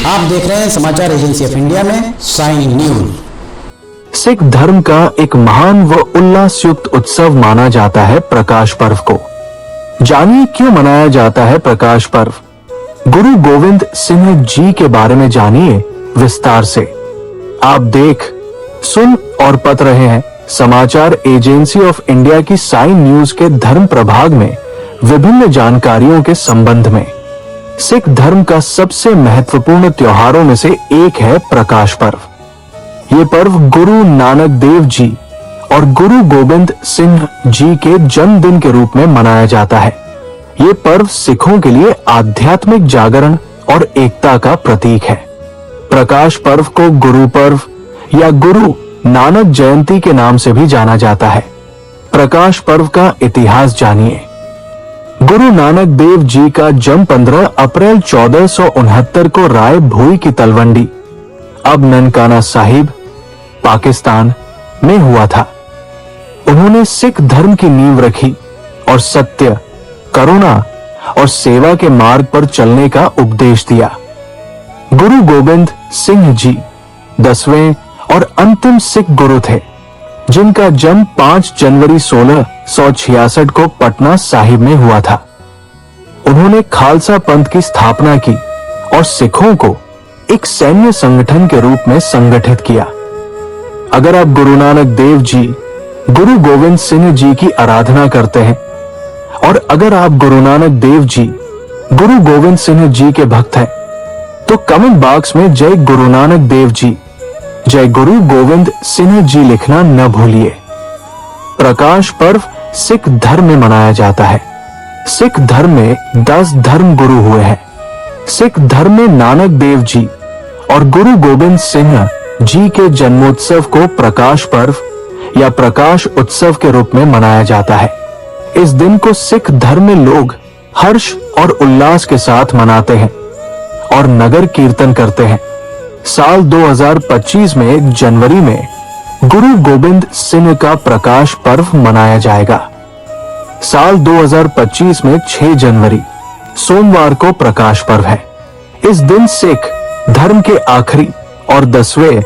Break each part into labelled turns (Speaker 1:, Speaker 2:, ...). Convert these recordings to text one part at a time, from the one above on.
Speaker 1: आप देख रहे हैं समाचार एजेंसी ऑफ इंडिया में साइन न्यूज।
Speaker 2: सिख धर्म का एक महान व उल्लास युक्त उत्सव माना जाता है प्रकाश पर्व को। जानिए क्यों मनाया जाता है प्रकाश पर्व। गुरु गोविंद सिंह जी के बारे में जानिए विस्तार से। आप देख, सुन और पढ़ रहे हैं समाचार एजेंसी ऑफ इंडिया की साइन न्यूज के धर्म प्रभाग में विभिन्न जानकारियों के संबंध में। सिख धर्म का सबसे महत्वपूर्ण त्योहारों में से एक है प्रकाश पर्व। ये पर्व गुरु नानक देव जी और गुरु गोविंद सिंह जी के जन्मदिन के रूप में मनाया जाता है। ये पर्व सिखों के लिए आध्यात्मिक जागरण और एकता का प्रतीक है। प्रकाश पर्व को गुरु पर्व या गुरु नानक जयंती के नाम से भी जाना जाता है। प्रकाश पर्व का इतिहास जानिए। गुरु नानक देव जी का जन्म 15 अप्रैल 1469 को राय भोई की तलवंडी, अब ननकाना साहिब, पाकिस्तान में हुआ था। उन्होंने सिख धर्म की नींव रखी और सत्य, करुणा और सेवा के मार्ग पर चलने का उपदेश दिया। गुरु गोविंद सिंह जी 10वें और अंतिम सिख गुरु थे, जिनका जन्म 5 जनवरी 1666 को पटना साहिब में हुआ था। उन्होंने खालसा पंथ की स्थापना की और सिखों को एक सैन्य संगठन के रूप में संगठित किया। अगर आप गुरु नानक देव जी, गुरु गोविंद सिंह जी की आराधना करते हैं और अगर आप गुरु नानक देव जी, गुरु गोविंद सिंह जी के भक्त हैं, तो कमेंट बॉक्स में जय गुरु नानक देव जी, जय गुरु गोविंद सिंह जी लिखना न भूलिए। प्रकाश पर्व सिख धर्म में मनाया जाता है। सिख धर्म में 10 धर्म गुरु हुए हैं। सिख धर्म में नानक देव जी और गुरु गोविंद सिंह जी के जन्मोत्सव को प्रकाश पर्व या प्रकाश उत्सव के रूप में मनाया जाता है। इस दिन को सिख धर्म में लोग हर्ष और उल्लास के साथ मनाते हैं और नगर कीर्तन करते हैं। साल 2025 में जनवरी में गुरु गोविंद सिंह का प्रकाश पर्व मनाया जाएगा। साल 2025 में 6 जनवरी सोमवार को प्रकाश पर्व है। इस दिन सिख धर्म के आखिरी और 10वें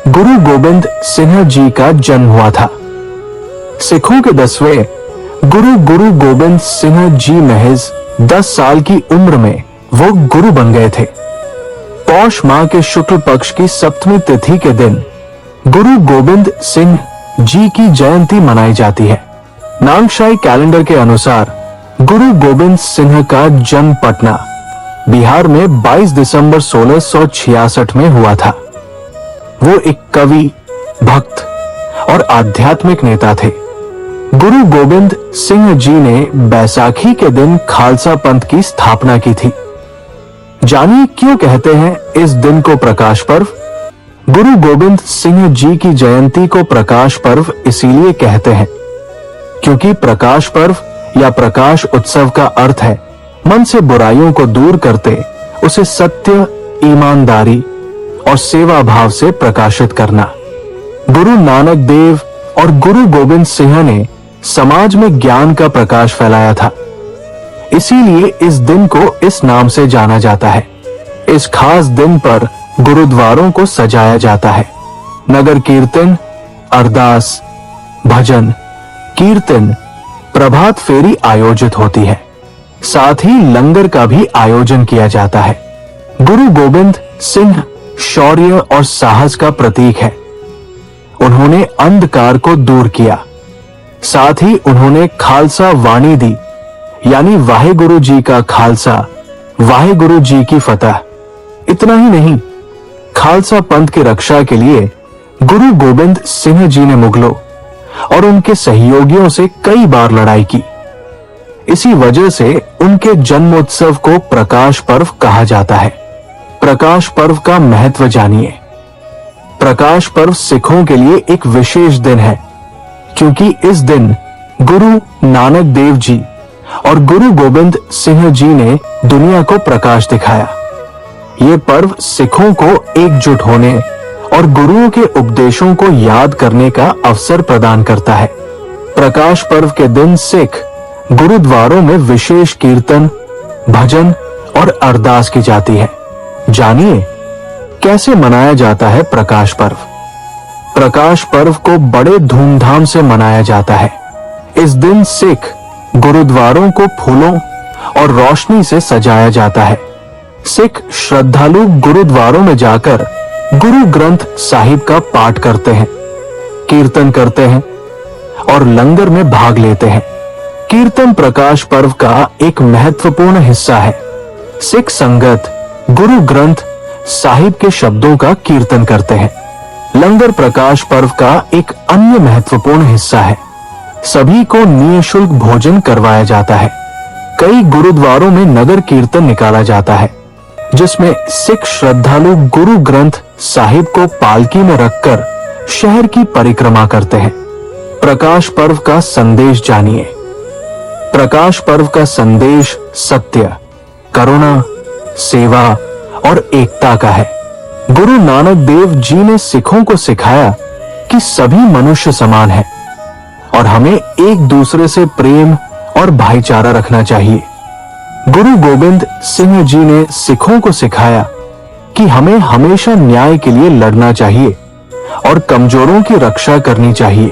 Speaker 2: गुरु गोविंद सिंह जी का जन्म हुआ था। सिखों के 10वें गुरु गोविंद सिंह जी महज 10 साल की उम्र में वो गुरु बन गए थे। पौष माह के शुक्ल पक्ष की 7वीं तिथि के दिन गुरु गोविंद सिंह जी की जयंती मनाई जाती है। नामशाई कैलेंडर के अनुसार गुरु गोविंद सिंह का जन्म पटना, बिहार में 22 दिसंबर 1666 में हुआ था। वो एक कवि, भक्त और आध्यात्मिक नेता थे। गुरु गोविंद सिंह जी ने बैसाखी के दिन खालसा पंथ की स्थापना की थी। जानिए क्यों कहते हैं इस दिन को प्रकाश पर्व। गुरु गोविंद सिंह जी की जयंती को प्रकाश पर्व इसीलिए कहते हैं क्योंकि प्रकाश पर्व या प्रकाश उत्सव का अर्थ है मन से बुराइयों को दूर करते उसे सत्य, ईमानदारी और सेवा भाव से प्रकाशित करना। गुरु नानक देव और गुरु गोविंद सिंह ने समाज में ज्ञान का प्रकाश फैलाया था, इसीलिए इस दिन को इस नाम से जाना जाता है। इस खास दिन पर गुरुद्वारों को सजाया जाता है। नगर कीर्तन, अरदास, भजन, कीर्तन, प्रभात फेरी आयोजित होती है। साथ ही लंगर का भी आयोजन किया जाता है। गुरु गोविंद सिंह शौर्य और साहस का प्रतीक है। उन्होंने अंधकार को दूर किया। साथ ही उन्होंने खालसा वाणी दी, यानी वाहेगुरु जी का खालसा, वाहेगुरु जी की फतह। इतना ही नहीं, खालसा पंथ की रक्षा के लिए गुरु गोविंद सिंह जी ने मुगलों और उनके सहयोगियों से कई बार लड़ाई की। इसी वजह से उनके जन्मोत्सव को प्रकाश पर्व कहा जाता है। प्रकाश पर्व का महत्व जानिए। प्रकाश पर्व सिखों के लिए एक विशेष दिन है क्योंकि इस दिन गुरु नानक देव जी और गुरु गोविंद सिंह जी ने दुनिया को प्रकाश दिखाया। ये पर्व सिखों को एकजुट होने और गुरुओं के उपदेशों को याद करने का अवसर प्रदान करता है। प्रकाश पर्व के दिन सिख गुरुद्वारों में विशेष कीर्तन, भजन और अरदास की जाती है। जानिए कैसे मनाया जाता है प्रकाश पर्व? प्रकाश पर्व को बड़े धूमधाम से मनाया जाता है। इस दिन सिख गुरुद्वारों को फूलों और रोशनी से सजाया जाता है। सिख श्रद्धालु गुरुद्वारों में जाकर गुरु ग्रंथ साहिब का पाठ करते हैं, कीर्तन करते हैं और लंगर में भाग लेते हैं। कीर्तन प्रकाश पर्व का एक महत्वपूर्ण हिस्सा है। सिख संगत गुरु ग्रंथ साहिब के शब्दों का कीर्तन करते हैं। लंगर प्रकाश पर्व का एक अन्य महत्वपूर्ण हिस्सा है। सभी को निःशुल्क भोजन करवाया जाता है। कई गुरुद्वारों में नगर कीर्तन निकाला जाता है, जिसमें सिख श्रद्धालु गुरु ग्रंथ साहिब को पालकी में रखकर शहर की परिक्रमा करते हैं। प्रकाश पर्व का संदेश जानिए। प्रकाश पर्व का संदेश सत्य, करुणा, सेवा और एकता का है। गुरु नानक देव जी ने सिखों को सिखाया कि सभी मनुष्य समान हैं और हमें एक दूसरे से प्रेम और भाईचारा रखना चाहिए। गुरु गोविंद सिंह जी ने सिखों को सिखाया कि हमें हमेशा न्याय के लिए लड़ना चाहिए और कमजोरों की रक्षा करनी चाहिए।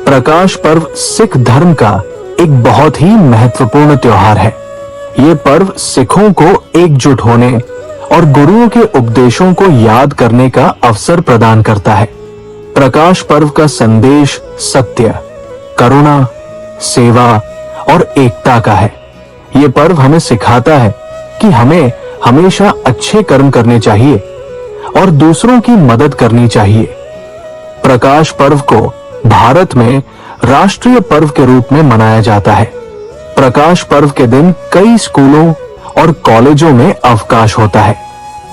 Speaker 2: प्रकाश पर्व सिख धर्म का एक बहुत ही महत्वपूर्ण त्योहार है। ये पर्व सिखों को एकजुट होने और गुरुओं के उपदेशों को याद करने का अवसर प्रदान करता है। प्रकाश पर्व का संदेश सत्य, करुणा, सेवा और एकता का है। ये पर्व हमें सिखाता है कि हमें हमेशा अच्छे कर्म करने चाहिए और दूसरों की मदद करनी चाहिए। प्रकाश पर्व को भारत में राष्ट्रीय पर्व के रूप में मनाया जाता है। प्रकाश पर्व के दिन कई स्कूलों और कॉलेजों में अवकाश होता है।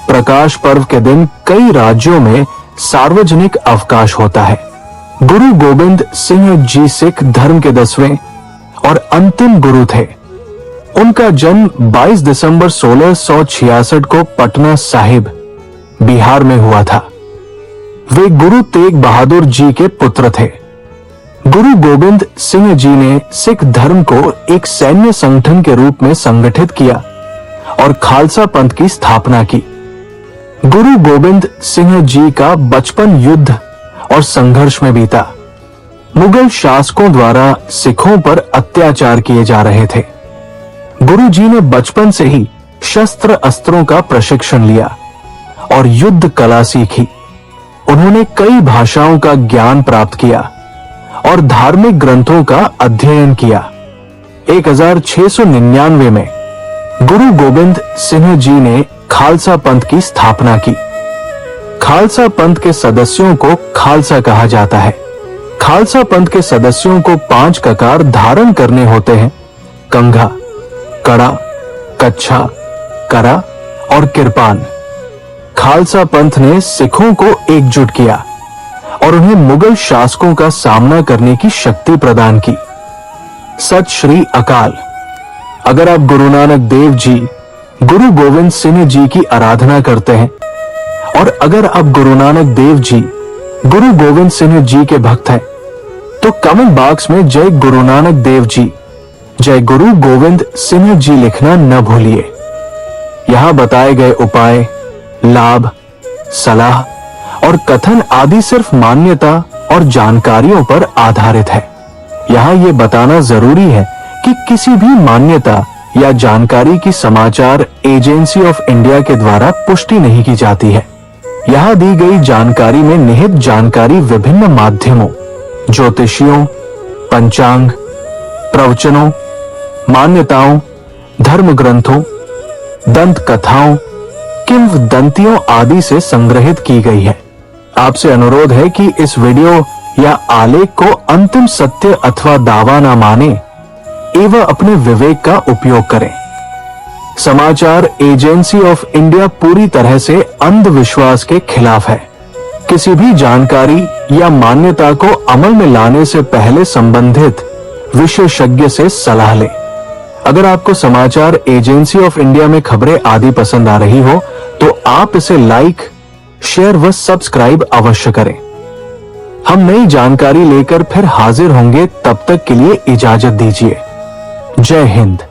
Speaker 2: प्रकाश पर्व के दिन कई राज्यों में सार्वजनिक अवकाश होता है। गुरु गोविंद सिंह जी सिख धर्म के 10वें और अंतिम गुरु थे। उनका जन्म 22 दिसंबर 1666 को पटना साहिब, बिहार में हुआ था। वे गुरु तेग बहादुर जी के पुत्र थे। गुरु गोविंद सिंह जी ने सिख धर्म को एक सैन्य संगठन के रूप में संगठित किया और खालसा पंथ की स्थापना की। गुरु गोविंद सिंह जी का बचपन युद्ध और संघर्ष में बीता। मुगल शासकों द्वारा सिखों पर अत्याचार किए जा रहे थे। गुरु जी ने बचपन से ही शस्त्र अस्त्रों का प्रशिक्षण लिया और युद्ध कला सीखी। उन्होंने कई भाषाओं का ज्ञान प्राप्त किया और धार्मिक ग्रंथों का अध्ययन किया। 1699 में गुरु गोविंद सिंह जी ने खालसा पंथ की स्थापना की। खालसा पंथ के सदस्यों को खालसा कहा जाता है। खालसा पंथ के सदस्यों को 5 ककार धारण करने होते हैं: कंघा, कड़ा, कच्छा, करा और किरपान। खालसा पंथ ने सिखों को एकजुट किया और उन्हें मुगल शासकों का सामना करने की शक्ति प्रदान की। सत श्री अकाल। अगर आप गुरु नानक देव जी, गुरु गोविंद सिंह जी की आराधना करते हैं और अगर आप गुरु नानक देव जी, गुरु गोविंद सिंह जी के भक्त हैं, तो कमेंट बॉक्स में जय गुरु नानक देव जी, जय गुरु गोविंद सिंह जी लिखना न भूलिए। यहां बताए गए उपाय, लाभ, सलाह और कथन आदि सिर्फ मान्यता और जानकारियों पर आधारित है। यहाँ ये बताना जरूरी है कि किसी भी मान्यता या जानकारी की समाचार एजेंसी ऑफ इंडिया के द्वारा पुष्टि नहीं की जाती है। यहाँ दी गई जानकारी में निहित जानकारी विभिन्न माध्यमों, ज्योतिषियों, पंचांग, प्रवचनों, मान्यताओं, धर्म ग्रंथों, दंत कथाओं, किंवदंतियों आदि से संग्रहित की गई है। आपसे अनुरोध है कि इस वीडियो या आलेख को अंतिम सत्य अथवा दावा न माने एवं अपने विवेक का उपयोग करें। समाचार एजेंसी ऑफ इंडिया पूरी तरह से अंधविश्वास के खिलाफ है। किसी भी जानकारी या मान्यता को अमल में लाने से पहले संबंधित विशेषज्ञ से सलाह लें। अगर आपको समाचार एजेंसी ऑफ इंडिया में खबरें आदि पसंद आ रही हो तो आप इसे लाइक, शेयर व सब्सक्राइब अवश्य करें। हम नई जानकारी लेकर फिर हाजिर होंगे, तब तक के लिए इजाजत दीजिए। जय हिंद।